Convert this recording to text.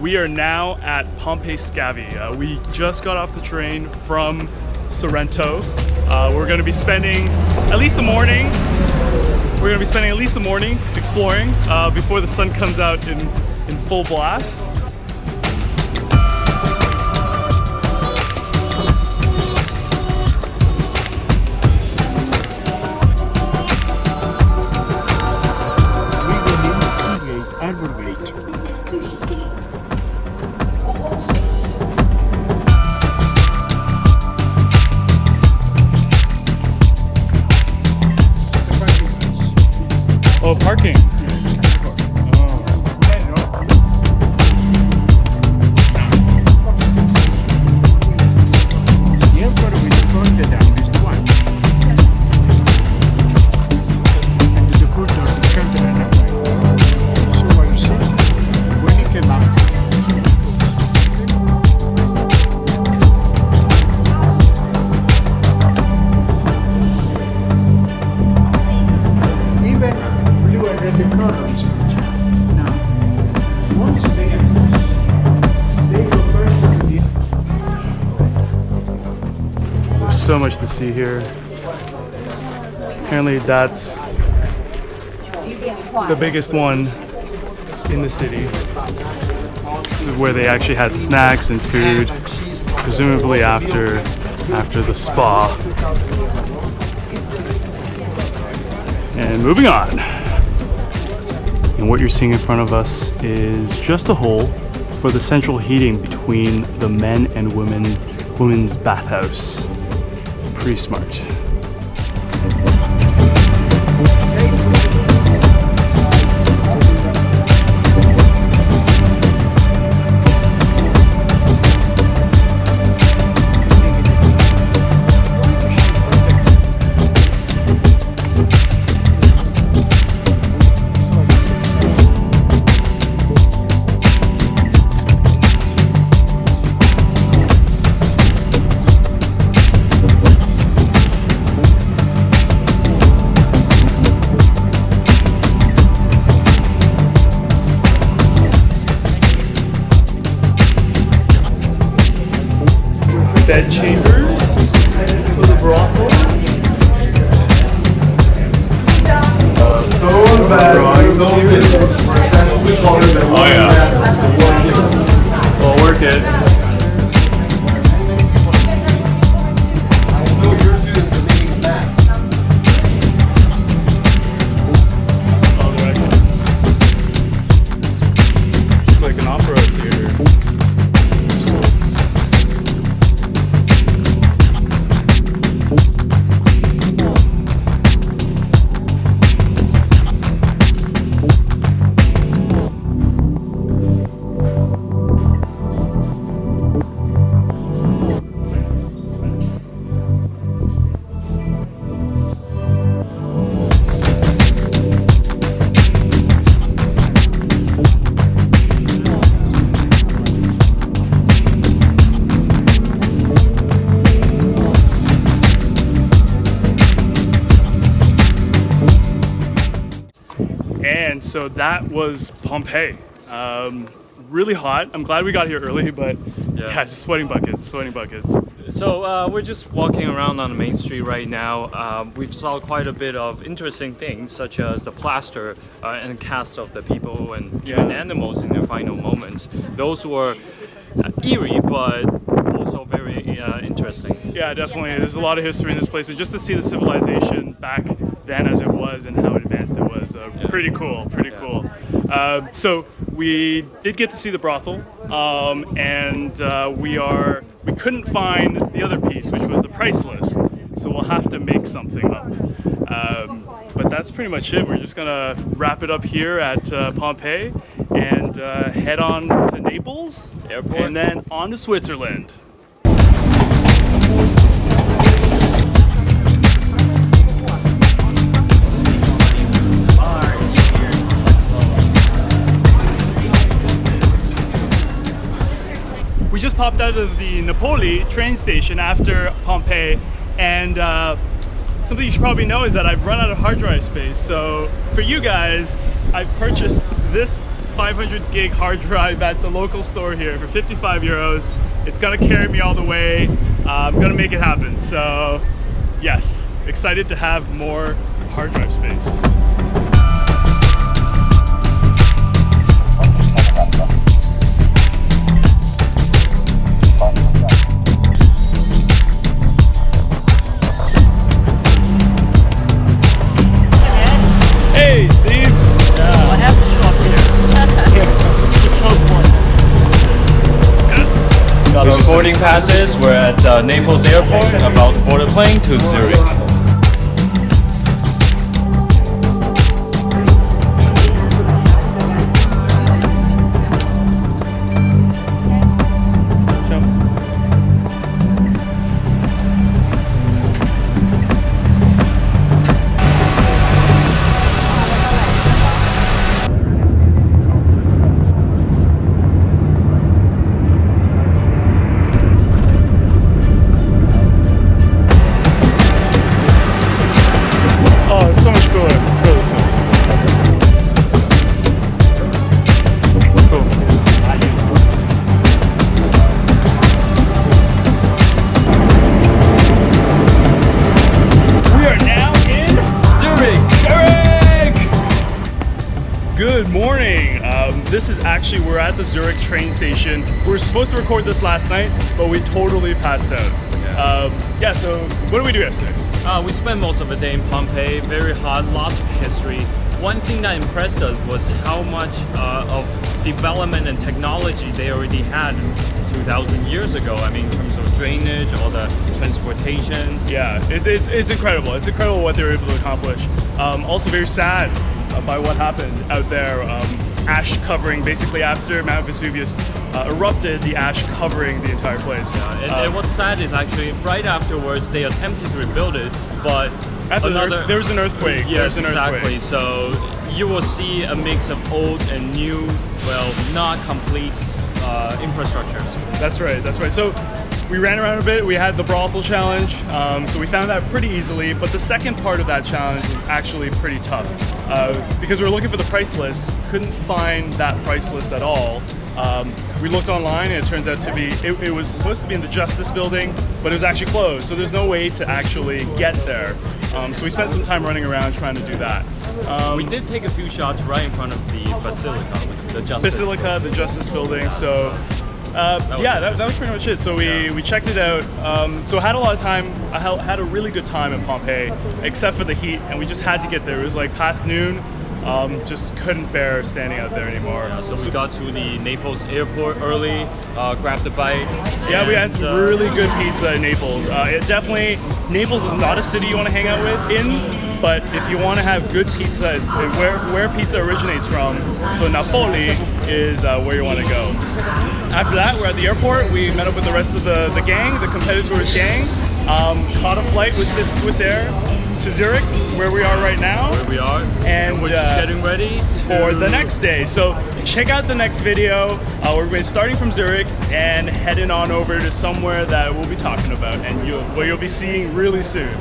We are now at Pompeii Scavi. We just got off the train from Sorrento. We're going to be spending at least the morning. Exploring before the sun comes out in full blast. Oh, parking. So much to see here. Apparently that's the biggest one in the city. This is where they actually had snacks and food, presumably after the spa. And moving on. And what you're seeing in front of us is just a hole for the central heating between the men and women's bathhouse. Pretty smart. Bed chambers for the brothel. Stone bed. Oh yeah. We'll work it. It's like an opera theater. And so that was Pompeii. Really hot. I'm glad we got here early, but yeah, just sweating buckets. So we're just walking around on the main street right now. We've saw quite a bit of interesting things, such as the plaster and cast of the people and even animals in their final moments. Those were eerie, but also very interesting. Yeah, definitely. There's a lot of history in this place, and just to see the civilization back then as it was and how advanced it was, pretty cool. So we did get to see the brothel, and we couldn't find the other piece, which was the price list. So we'll have to make something up. But that's pretty much it. We're just gonna wrap it up here at Pompeii and head on to Naples Airport, and then on to Switzerland. We just popped out of the Napoli train station after Pompeii, and something you should probably know is that I've run out of hard drive space. So for you guys, I've purchased this 500 gig hard drive at the local store here for 55 euros. It's gonna carry me all the way. I'm gonna make it happen. So yes, excited to have more hard drive space. Hey, Steve. What happened to up here? Got our boarding passes. We're at Naples Airport, about to board a plane to Zurich. Oh, it's so much cooler. Let's go this way. Cool. We are now in Zurich. Good morning. This is actually, we're at the Zurich train station. We were supposed to record this last night, but we totally passed out. Yeah, so what did we do yesterday? We spent most of the day in Pompeii, very hot, lots of history. One thing that impressed us was how much of development and technology they already had 2,000 years ago. I mean, in terms of drainage, all the transportation. Yeah, it's incredible. It's incredible what they were able to accomplish. Also very sad by what happened out there. Ash covering, basically after Mount Vesuvius erupted, the ash covering the entire place. And what's sad is actually right afterwards they attempted to rebuild it, but there was an earthquake. Yes, There was an exactly. earthquake. So you will see a mix of old and new, well, not complete infrastructures. That's right. That's right. So we ran around a bit. We had the brothel challenge, so we found that pretty easily. But the second part of that challenge was actually pretty tough because we were looking for the price list, couldn't find that price list at all. We looked online and it turns out to be, it was supposed to be in the Justice building, but it was actually closed. So there's no way to actually get there. So we spent some time running around trying to do that. We did take a few shots right in front of the Basilica, the Justice building. So that was pretty much it. So we checked it out. So I had a lot of time. I had a really good time in Pompeii, except for the heat, and we just had to get there. It was like past noon. Just couldn't bear standing out there anymore. Yeah, so we got to the Naples Airport early, grabbed a bite. Yeah, we had some really good pizza in Naples. Naples is not a city you want to hang out but if you want to have good pizza, it's where pizza originates from. So Napoli is where you want to go. After that, we're at the airport. We met up with the rest of the gang, the Competitours gang. Caught a flight with Swiss Air to Zurich, where we are right now. And we're just getting ready for the next day. So check out the next video. We're going to be starting from Zurich and heading on over to somewhere that we'll be talking about and you'll be seeing really soon.